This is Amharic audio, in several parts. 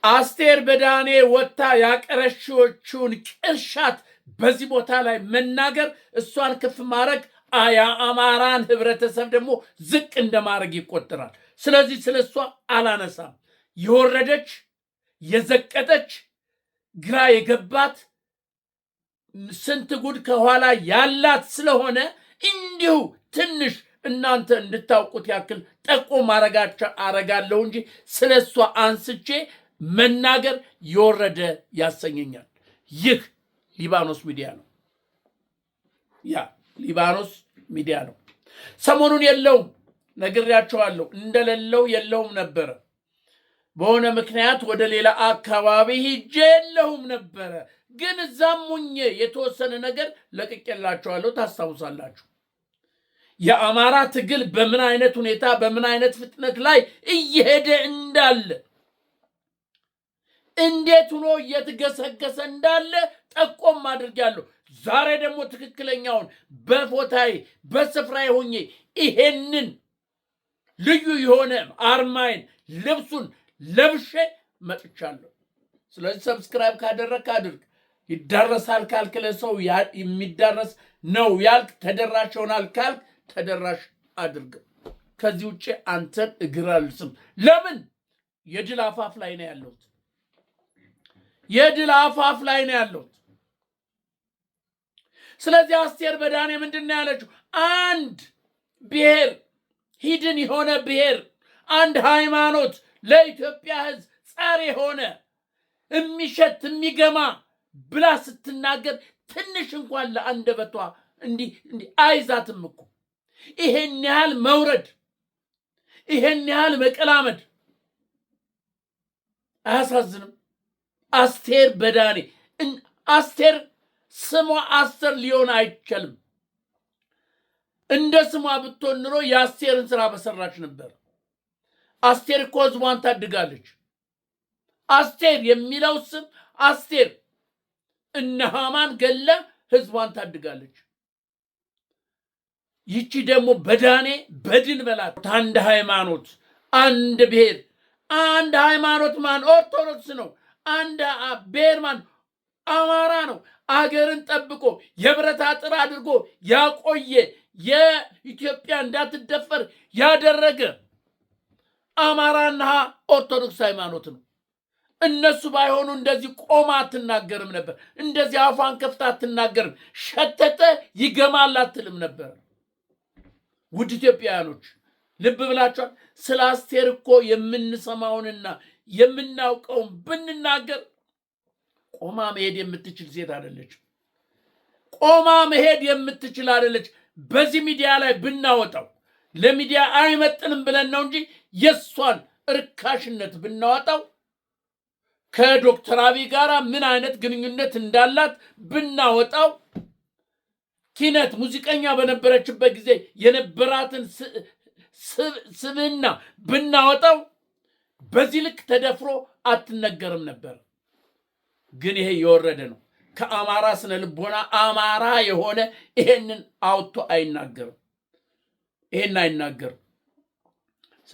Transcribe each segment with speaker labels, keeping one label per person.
Speaker 1: አስቴር በዳኔ ወታ ያቀረሽዎቹን ቅርሻት በዚህ ቦታ ላይ መናገር እሷን ከፍ ማድረግ የአማራን ህብረተሰብ ደግሞ ዝቅ እንደማድረግ ይቆጠራል። ስለዚህ ስለሷ አላነሳም። የወረደች የዘቀጠች ግራ የገባት ስንት ጉድ ከኋላ ያላት ስለሆነ እንዲሁ ትንሽ እናንተ እንድታውቁት ያክል ጠቆም አረጋለሁ እንጂ ስለሷ አንስቼ መናገር የወረደ ያሰኘኛል። ይህ ሊባኖስ ሚዲያ ነው። ሊባኖስ ሚዲያ ነው። ሰሞኑን የለውም ነግሬያቸዋለሁ። እንደሌለው የለውም ነበረ። በሆነ ምክንያት ወደ ሌላ አካባቢ ሂጄ የለውም ነበረ። ግን እዛም ሙኜ የተወሰነ ነገር ለቅቄላቸዋለሁ። ታስታውሳላችሁ። የአማራ ትግል በምን አይነት ሁኔታ በምን አይነት ፍጥነት ላይ እየሄደ እንዳለ እንዴት ሆኖ እየተገሰገሰ እንዳለ ጠቆም አድርጋለሁ። ዛሬ ደግሞ ትክክለኛውን በፎታይ በስፍራዬ ሆኜ ይሄንን ልዩ የሆነ አርማይን ልብሱን ለብሼ መጥቻለሁ። ስለዚህ ሰብስክራይብ ካደረክ አድርግ። ይዳረሳል ካልክ ለሰው የሚዳረስ ነው ያልክ ተደራሽ ይሆናል ካልክ ተደራሽ አድርግ። ከዚህ ውጭ አንተን እግር አልስም። ለምን? የድል አፋፍ ላይ ነው ያለሁት። የድል አፋፍ ላይ ነው ያለሁት። ስለዚህ አስቴር በዳኔ ምንድን ነው ያለችው? አንድ ብሔር ሂድን የሆነ ብሔር አንድ ሃይማኖት ለኢትዮጵያ ሕዝብ ጸር የሆነ የሚሸት የሚገማ ብላ ስትናገር ትንሽ እንኳን ለአንደበቷ እንዲህ አይዛትም እኮ። ይሄን ያህል መውረድ፣ ይሄን ያህል መቀላመድ አያሳዝንም? አስቴር በዳኔ አስቴር ስሟ አስቴር ሊሆን አይችልም። እንደ ስሟ ብትሆን ኑሮ የአስቴርን ስራ በሰራች ነበር። አስቴር እኮ ህዝቧን ታድጋለች። አስቴር የሚለው ስም አስቴር እነ ሃማን ገላ ህዝቧን ታድጋለች። ይቺ ደግሞ በዳኔ በድን በላት። አንድ ሃይማኖት፣ አንድ ብሔር፣ አንድ ሃይማኖት ማን? ኦርቶዶክስ ነው። አንድ ብሔር ማን? አማራ ነው። አገርን ጠብቆ የብረት አጥር አድርጎ ያቆየ የኢትዮጵያ እንዳትደፈር ያደረገ አማራና ኦርቶዶክስ ሃይማኖት ነው። እነሱ ባይሆኑ እንደዚህ ቆማ አትናገርም ነበር። እንደዚህ አፏን ከፍታ አትናገርም። ሸተተ ይገማል አትልም ነበር። ውድ ኢትዮጵያውያኖች ልብ ብላችኋል። ስለ አስቴር እኮ የምንሰማውንና የምናውቀውን ብንናገር ቆማ መሄድ የምትችል ሴት አይደለች። ቆማ መሄድ የምትችል አይደለች። በዚህ ሚዲያ ላይ ብናወጣው ለሚዲያ አይመጥንም ብለን ነው እንጂ የሷን እርካሽነት ብናወጣው ከዶክተር አብይ ጋር ምን አይነት ግንኙነት እንዳላት ብናወጣው ኪነት ሙዚቀኛ በነበረችበት ጊዜ የነበራትን ስብዕና ብናወጣው በዚህ ልክ ተደፍሮ አትነገርም ነበር። ግን ይሄ የወረደ ነው። ከአማራ ስነ ልቦና አማራ የሆነ ይሄንን አውጥቶ አይናገርም። ይሄን አይናገርም።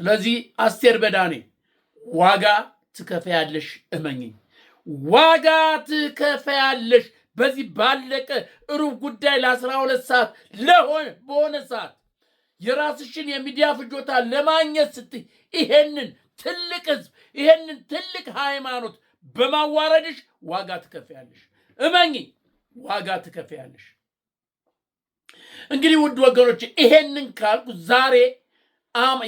Speaker 1: ስለዚህ አስቴር በዳኔ ዋጋ ትከፍያለሽ። እመኚኝ፣ ዋጋ ትከፍያለሽ። በዚህ ባለቀ ሩብ ጉዳይ ለ12 ሰዓት በሆነ ሰዓት የራስሽን የሚዲያ ፍጆታ ለማግኘት ስትይ ይሄንን ትልቅ ህዝብ ይሄንን ትልቅ ሃይማኖት በማዋረድሽ ዋጋ ትከፍያለሽ። እመኚኝ፣ ዋጋ ትከፍያለሽ። እንግዲህ ውድ ወገኖች ይሄንን ካልኩ ዛሬ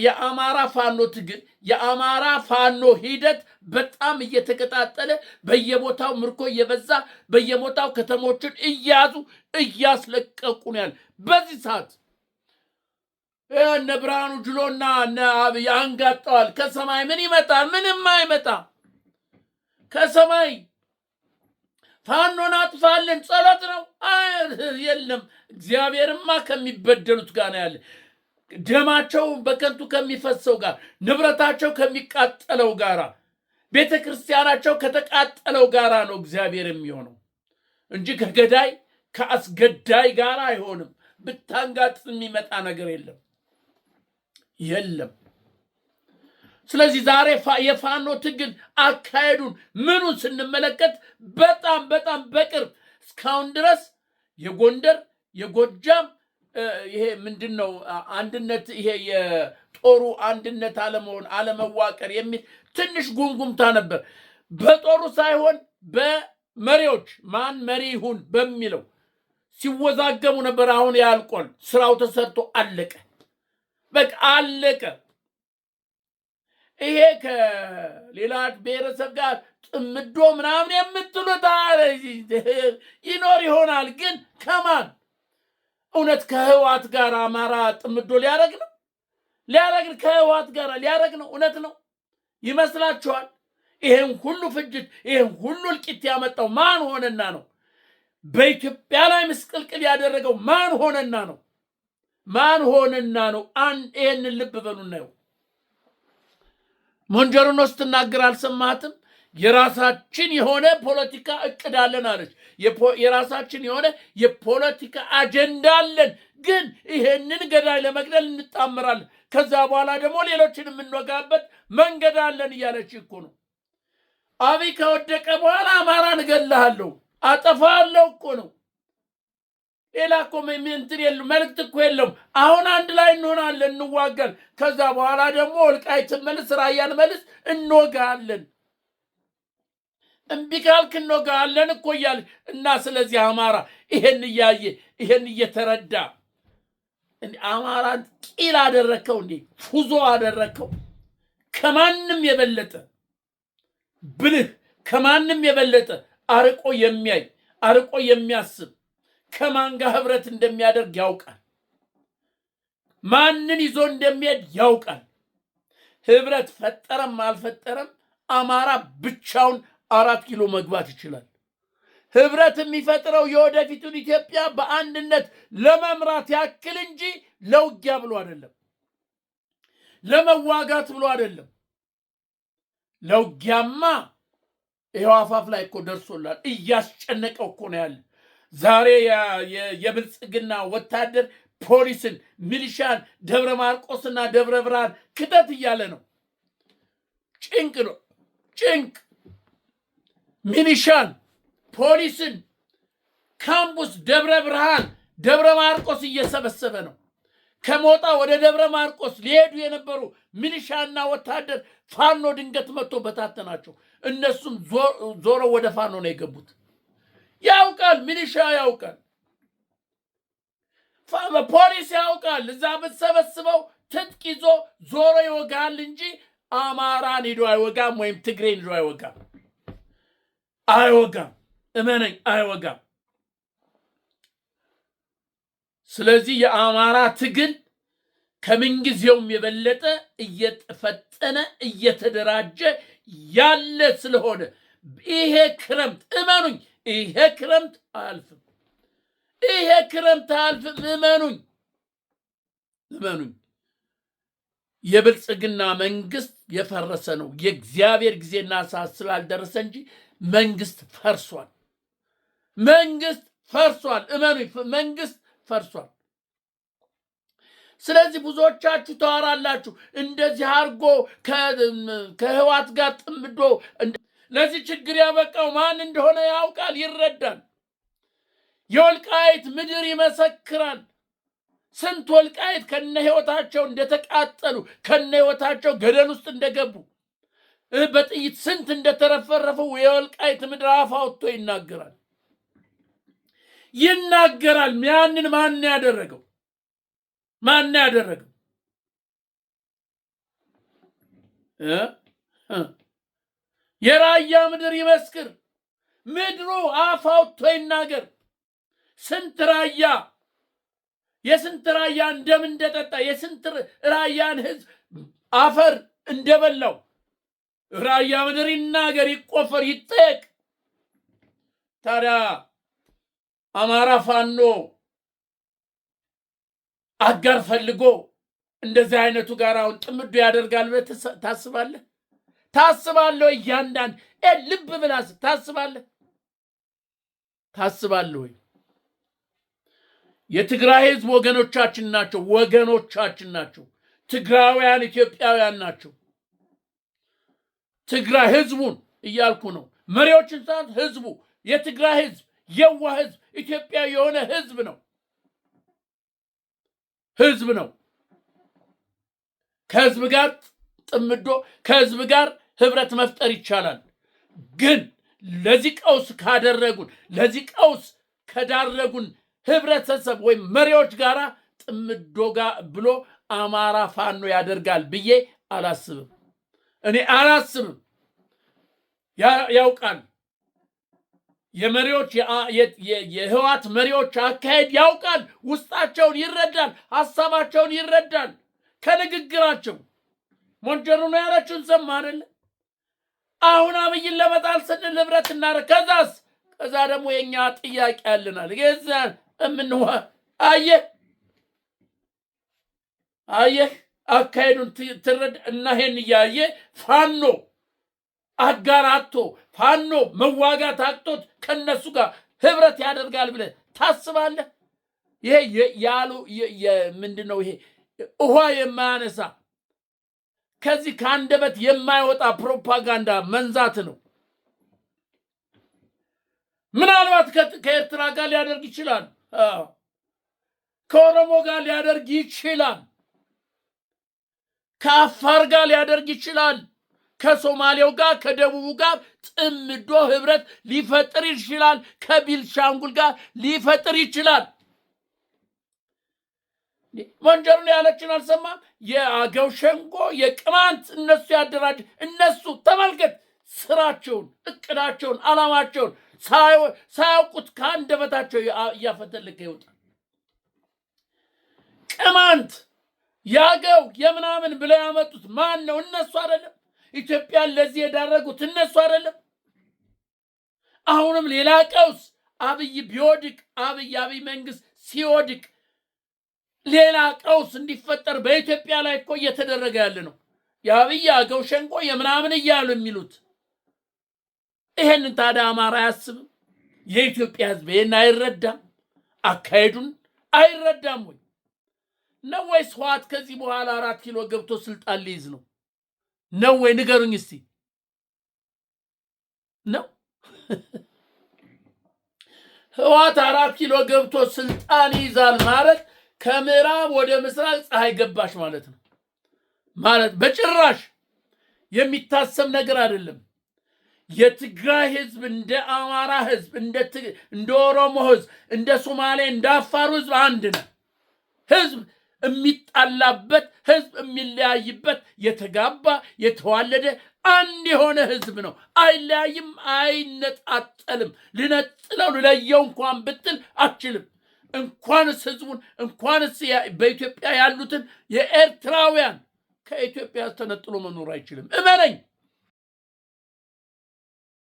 Speaker 1: የአማራ ፋኖ ትግል የአማራ ፋኖ ሂደት በጣም እየተቀጣጠለ በየቦታው ምርኮ እየበዛ በየቦታው ከተሞችን እያዙ እያስለቀቁ ነው ያለ። በዚህ ሰዓት እነ ብርሃኑ ጁሎና እነ አብይ አንጋጠዋል። ከሰማይ ምን ይመጣል? ምንም አይመጣ። ከሰማይ ፋኖን አጥፋለን ጸሎት ነው የለም። እግዚአብሔርማ ከሚበደሉት ጋር ነው ያለ። ደማቸው በከንቱ ከሚፈሰው ጋር፣ ንብረታቸው ከሚቃጠለው ጋር፣ ቤተ ክርስቲያናቸው ከተቃጠለው ጋር ነው እግዚአብሔር የሚሆነው እንጂ ከገዳይ ከአስገዳይ ጋር አይሆንም። ብታንጋጥ የሚመጣ ነገር የለም። ስለዚህ ዛሬ የፋኖ ትግል አካሄዱን ምኑን ስንመለከት በጣም በጣም በቅርብ እስካሁን ድረስ የጎንደር የጎጃም ይሄ ምንድነው አንድነት ይሄ የጦሩ አንድነት አለመሆን አለመዋቀር የሚል ትንሽ ጉምጉምታ ነበር። በጦሩ ሳይሆን በመሪዎች ማን መሪ ይሁን በሚለው ሲወዛገሙ ነበር። አሁን ያልቆል ስራው ተሰርቶ አለቀ። በቃ አለቀ። ይሄ ከሌላ ብሔረሰብ ጋር ጥምዶ ምናምን የምትሉት ይኖር ይሆናል፣ ግን ከማን እውነት ከህዋት ጋር አማራ ጥምዶ ሊያረግ ነው? ከህዋት ጋር ሊያረግ ነው? እውነት ነው ይመስላችኋል? ይሄን ሁሉ ፍጅት ይሄን ሁሉ እልቂት ያመጣው ማን ሆነና ነው? በኢትዮጵያ ላይ ምስቅልቅል ያደረገው ማን ሆነና ነው? ይሄንን ልብ በሉና ነው። ሞንጀሪኖ ስትናገር አልሰማህትም? የራሳችን የሆነ ፖለቲካ እቅድ አለን አለች። የራሳችን የሆነ የፖለቲካ አጀንዳ አለን፣ ግን ይሄንን ገዳይ ለመግደል እንጣምራለን፣ ከዛ በኋላ ደግሞ ሌሎችን የምንወጋበት መንገድ አለን እያለች እኮ ነው። አብይ ከወደቀ በኋላ አማራን እገልሃለሁ አጠፋለሁ እኮ ነው። ሌላ እኮ እንትን የለም፣ መልእክት እኮ የለም። አሁን አንድ ላይ እንሆናለን፣ እንዋጋለን፣ ከዛ በኋላ ደግሞ ወልቃይትን መልስ፣ ራያን መልስ፣ እንወጋለን። እምቢ ካልክ እንወጋለን እኮ እያለ እና ስለዚህ አማራ ይሄን እያየ ይሄን እየተረዳ አማራን ቂል አደረከው እንዴ? ፉዞ አደረከው። ከማንም የበለጠ ብልህ፣ ከማንም የበለጠ አርቆ የሚያይ አርቆ የሚያስብ ከማን ጋር ህብረት እንደሚያደርግ ያውቃል። ማንን ይዞ እንደሚሄድ ያውቃል። ህብረት ፈጠረም አልፈጠረም አማራ ብቻውን 4 ኪሎ መግባት ይችላል። ህብረት የሚፈጥረው የወደፊቱን ኢትዮጵያ በአንድነት ለመምራት ያክል እንጂ ለውጊያ ብሎ አይደለም፣ ለመዋጋት ብሎ አይደለም። ለውጊያማ ይሄው አፋፍ ላይ እኮ ደርሶላል። እያስጨነቀው እኮ ነው ያለ። ዛሬ የብልጽግና ወታደር ፖሊስን፣ ሚሊሻን ደብረ ማርቆስና ደብረ ብርሃን ክተት እያለ ነው። ጭንቅ ነው ጭንቅ። ሚሊሻን ፖሊስን ካምቡስ ደብረ ብርሃን ደብረ ማርቆስ እየሰበሰበ ነው። ከሞጣ ወደ ደብረ ማርቆስ ሊሄዱ የነበሩ ሚሊሻና ወታደር ፋኖ ድንገት መጥቶ በታተናቸው። እነሱም ዞሮ ወደ ፋኖ ነው የገቡት። ያውቃል፣ ሚሊሻ ያውቃል፣ ፖሊስ ያውቃል። እዛ ብትሰበስበው ትጥቅ ይዞ ዞሮ ይወጋል እንጂ አማራን ሄዶ አይወጋም፣ ወይም ትግሬን ሄዶ አይወጋም። እመነኝ፣ አይወጋም። ስለዚህ የአማራ ትግል ከምንጊዜውም የበለጠ እየተፈጠነ እየተደራጀ ያለ ስለሆነ ይሄ ክረምት እመኑኝ፣ ይሄ ክረምት አያልፍም። እመኑኝ። የብልጽግና መንግስት የፈረሰ ነው። የእግዚአብሔር ጊዜና ሰዓት ስላልደረሰ እንጂ መንግስት ፈርሷል። እመኑኝ፣ መንግስት ፈርሷል። ስለዚህ ብዙዎቻችሁ ታወራላችሁ፣ እንደዚህ አድርጎ ከህዋት ጋር ጥምዶ። ለዚህ ችግር ያበቃው ማን እንደሆነ ያውቃል፣ ይረዳል። የወልቃይት ምድር ይመሰክራል። ስንት ወልቃይት ከነ ህይወታቸው እንደተቃጠሉ፣ ከነ ህይወታቸው ገደል ውስጥ እንደገቡ፣ በጥይት ስንት እንደተረፈረፉ የወልቃይት ምድር አፍ አውጥቶ ይናገራል። ያንን ማን ያደረገው? የራያ ምድር ይመስክር። ምድሩ አፍ አውጥቶ ይናገር። የስንት ራያ እንደም እንደጠጣ፣ የስንት ራያን ህዝብ አፈር እንደበላው ራያ ምድር ይናገር፣ ይቆፈር፣ ይጠየቅ። ታዲያ አማራ ፋኖ አጋር ፈልጎ እንደዚህ አይነቱ ጋር አሁን ጥምዶ ያደርጋል ብለህ ታስባለህ? እያንዳንድ ልብ ብላስ ታስባለህ ወይ? የትግራይ ህዝብ ወገኖቻችን ናቸው። ትግራውያን ኢትዮጵያውያን ናቸው።
Speaker 2: ትግራይ ህዝቡን እያልኩ ነው። መሪዎችን ሰዓት ህዝቡ የትግራይ ህዝብ የዋህ ህዝብ ኢትዮጵያ የሆነ ህዝብ ነው። ከህዝብ ጋር ጥምዶ ከህዝብ ጋር ህብረት መፍጠር ይቻላል። ግን ለዚህ ቀውስ ከዳረጉን ህብረተሰብ ወይም መሪዎች ጋር ጥምዶ ጋር ብሎ አማራ ፋኖ ያደርጋል ብዬ አላስብም። እኔ አላስብም። ያውቃል የመሪዎች የህዋት መሪዎች አካሄድ ያውቃል። ውስጣቸውን ይረዳል። ሐሳባቸውን ይረዳል። ከንግግራቸው ሞንጀሩ ነው ያለችውን ሰማ አይደል? አሁን አብይን ለመጣል ስንል ህብረት እናደርግ። ከዛ ደግሞ የኛ ጥያቄ ያለናል። ገዛን እምንዋ አየህ አካሄዱን ትረድ እና ይሄን እያየ ፋኖ አጋራቶ ፋኖ መዋጋት አቅቶት ከነሱ ጋር ህብረት ያደርጋል ብለህ ታስባለህ? ይሄ ምንድነው? ይሄ ውሃ የማያነሳ ከዚህ ከአንደበት የማይወጣ ፕሮፓጋንዳ መንዛት ነው። ምናልባት ከኤርትራ ጋር ሊያደርግ ይችላል። ከኦሮሞ ጋር ሊያደርግ ይችላል። ከአፋር ጋር ሊያደርግ ይችላል። ከሶማሌው ጋር ከደቡቡ ጋር ጥምዶ ህብረት ሊፈጥር ይችላል። ከቤንሻንጉል ጋር ሊፈጥር ይችላል። ሞንጀሩን ያለችን አልሰማም? የአገው ሸንጎ የቅማንት እነሱ ያደራጅ እነሱ ተመልከት፣ ስራቸውን፣ እቅዳቸውን፣ አላማቸውን ሳያውቁት ከአንደበታቸው እያፈተለከ ይወጣል። ቅማንት ያገው የምናምን ብለው ያመጡት ማን ነው? እነሱ አይደለም? ኢትዮጵያን ለዚህ የዳረጉት እነሱ አይደለም? አሁንም ሌላ ቀውስ አብይ ቢወድቅ አብይ መንግስት ሲወድቅ ሌላ ቀውስ እንዲፈጠር በኢትዮጵያ ላይ እኮ እየተደረገ ያለ ነው። የአብይ አገው ሸንቆ የምናምን እያሉ የሚሉት ይሄንን ታዲያ አማራ አያስብም? የኢትዮጵያ ህዝብ ይሄን አይረዳም? አካሄዱን አይረዳም ወይ ነው ወይስ ህወሓት ከዚህ በኋላ 4 ኪሎ ገብቶ ስልጣን ሊይዝ ነው ወይ? ንገሩኝ እስቲ። ነው ህወሓት 4 ኪሎ ገብቶ ስልጣን ይዛል ማለት ከምዕራብ ወደ ምስራቅ ፀሐይ ገባሽ ማለት ነው። ማለት በጭራሽ የሚታሰብ ነገር አይደለም። የትግራይ ህዝብ እንደ አማራ ህዝብ እንደ ኦሮሞ ህዝብ እንደ ሶማሌ እንደ አፋር ህዝብ አንድ ነው። ህዝብ የሚጣላበት ህዝብ የሚለያይበት የተጋባ የተዋለደ አንድ የሆነ ህዝብ ነው። አይለያይም፣ አይነጣጠልም። ልነጥለው ልለየው እንኳን ብትል አትችልም። እንኳንስ ህዝቡን እንኳንስ በኢትዮጵያ ያሉትን የኤርትራውያን ከኢትዮጵያ ተነጥሎ መኖር አይችልም። እመነኝ።